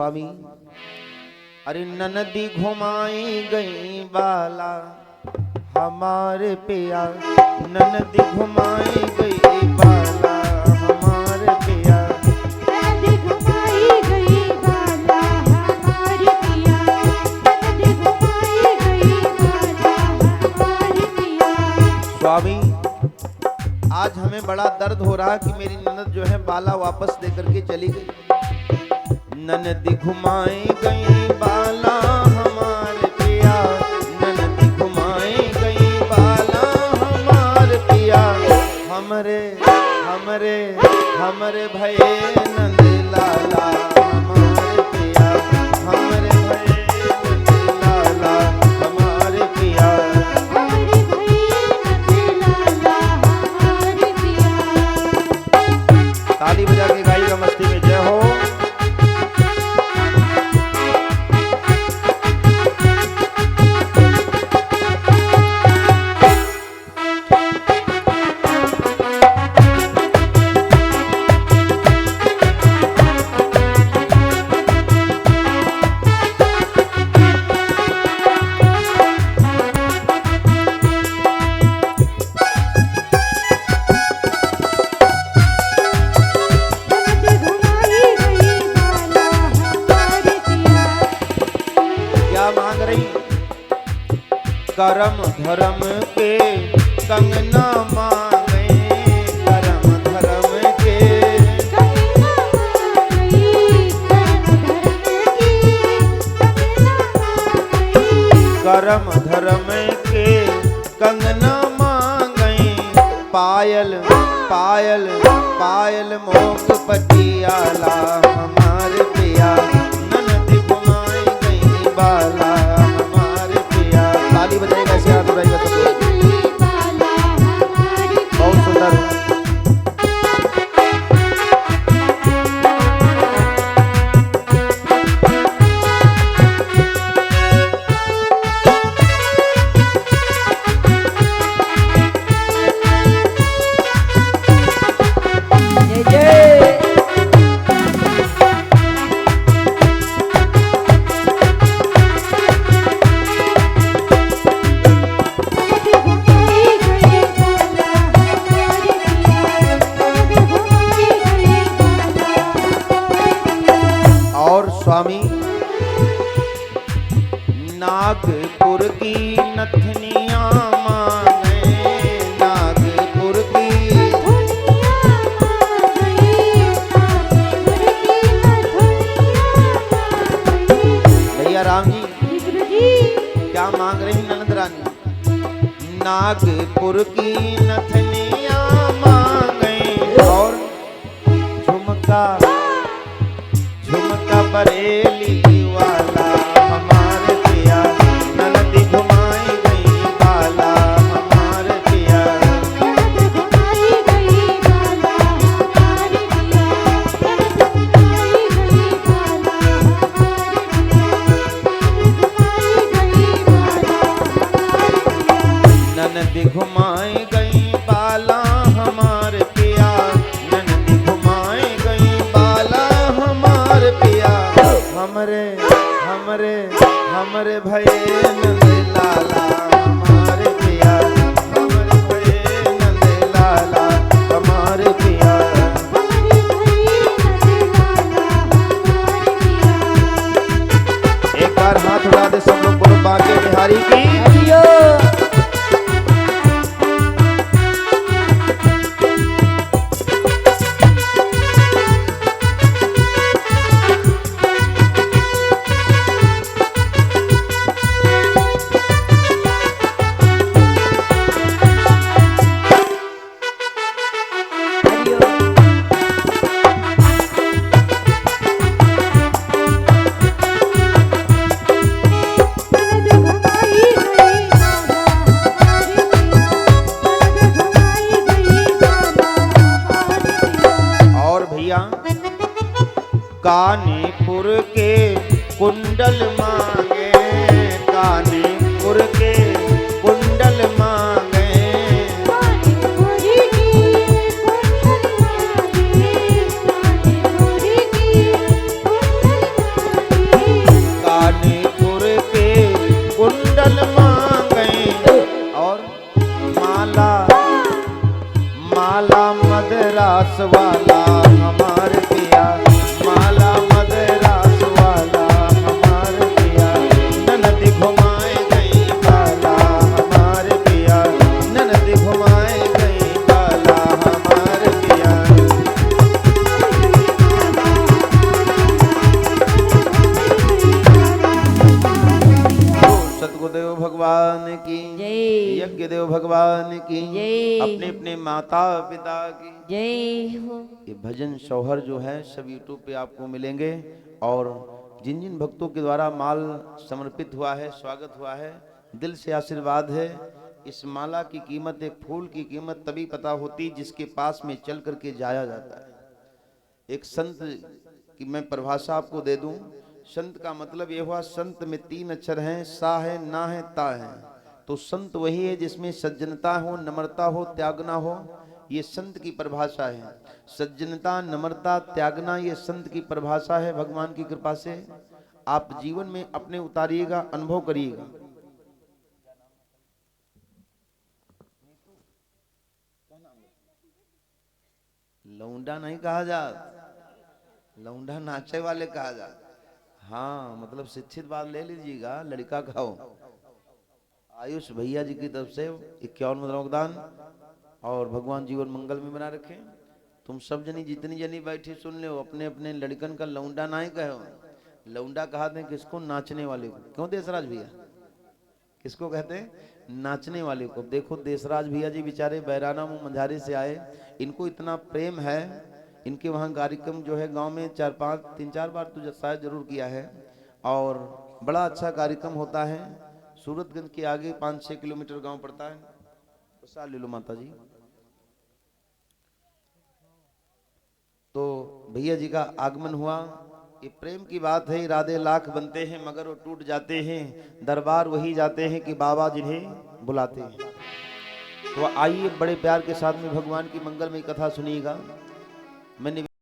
स्वामी अरे ननदी घुमाई गई बाला हमारे पिया, ननदी घुमाई गई बाला हमारे पिया, ननदी घुमाई गई बाला हमारे पिया, ननदी घुमाई गई बाला हमारे पिया। स्वामी आज हमें बड़ा दर्द हो रहा कि मेरी ननद जो है बाला वापस देकर के चली गई। ननदी घुमाई गई बाला हमारे पिया, ननदी घुमाई गई बाला हमारे पिया, हमरे हमरे हमरे भये नंद लाला हमारे पिया, हमरे भये नंद लाला हमारे पिया, हमारे भये नंद लाला हमारे पिया। ताली बजा के गाइएगा मस्ती में जय हो। करम धर्म के कंगना मांगे, करम धर्म के कंगना मांगी, करम धर्म के कंगना मांगे, पायल पायल पायल मोक पटियाला हमारे पिया, ननदी घुमाई गई बाला हमारे पिया। ताली बजाएगा ऐसे हाथ उठाइएगा सब लोग। बहुत सुंदर। स्वामी नागपुर की नथनिया मांगे, नागपुर की भैया राम जी क्या मांग रही ननद रानी? नागपुर की नथनिया मांगे और झुमका झुमका बरेली वाला हमारे पिया, ननदी घुमाई गई बाला हमारे पिया, ननदी घुमाई गई बाला हमारे पिया, ननदी घुमाई गई बाला हमारे पिया, ननदी घुमाई गई बाला हमारे पिया, ननदी घुमाई गई बाला हमारे पिया, हमरे हमरे हमरे भये नंद लाला हमारे पिया, हमरे भये नंद लाला हमारे पिया, हमारे भये नंद लाला हमारे पिया। एक बार हाथ उड़ा दे सब लोग बोलो बांके बिहारी की। कानीपुर के कुंडल मांगे, कानीपुर के कुंडल मांगे, कानीपुर के कुंडल मांगे, कानीपुर के कुंडल के देव भगवान की जय। अपने अपने माता पिता की जय हो। ये भजन शौहर जो है सब यूट्यूब पे आपको मिलेंगे। और जिन जिन भक्तों के द्वारा माल समर्पित हुआ है, स्वागत हुआ है, दिल से आशीर्वाद है। इस माला की कीमत, एक फूल की कीमत तभी पता होती जिसके पास में चल करके जाया जाता है। एक संत की मैं परिभाषा आपको दे दूं। संत का मतलब यह हुआ, संत में 3 अक्षर हैं, सा है, ना है, ता है। तो संत वही है जिसमें सज्जनता हो, नम्रता हो, त्यागना हो। ये संत की परिभाषा है। सज्जनता, नम्रता, त्यागना, ये संत की परिभाषा है। भगवान की कृपा से आप जीवन में अपने उतारिएगा, अनुभव करिएगा। लौंडा नहीं कहा जा, लौंडा नाचे वाले कहा जा। हाँ, मतलब शिक्षित बात ले लीजिएगा, लड़का का हो। आयुष भैया जी की तरफ से 51 मुद्रादान, और भगवान जीवन मंगल में बना रखे। तुम सब जनी जितनी जनी बैठी सुन ले, अपने अपने लड़कन का लौंडा ना ही कहो। लौंडा कहते हैं किसको? नाचने वाले को। क्यों देशराज भैया? किसको कहते हैं? नाचने वाले को। देखो देशराज भैया जी बेचारे बैराना मुंह मंझारी से आए, इनको इतना प्रेम है। इनके वहाँ कार्यक्रम जो है गांव में 3-4 बार तो शायद जरूर किया है, और बड़ा अच्छा कार्यक्रम होता है। सूरतगंज के आगे 5-6 किलोमीटर गांव पड़ता है। प्रसाद ले लो माता जी। तो भैया जी का आगमन हुआ। ये प्रेम की बात है। इरादे लाख बनते हैं मगर वो टूट जाते हैं। दरबार वही जाते हैं कि बाबा जिन्हें बुलाते हैं। तो आइए बड़े प्यार के साथ में भगवान की मंगलमय कथा सुनिएगा। मैंने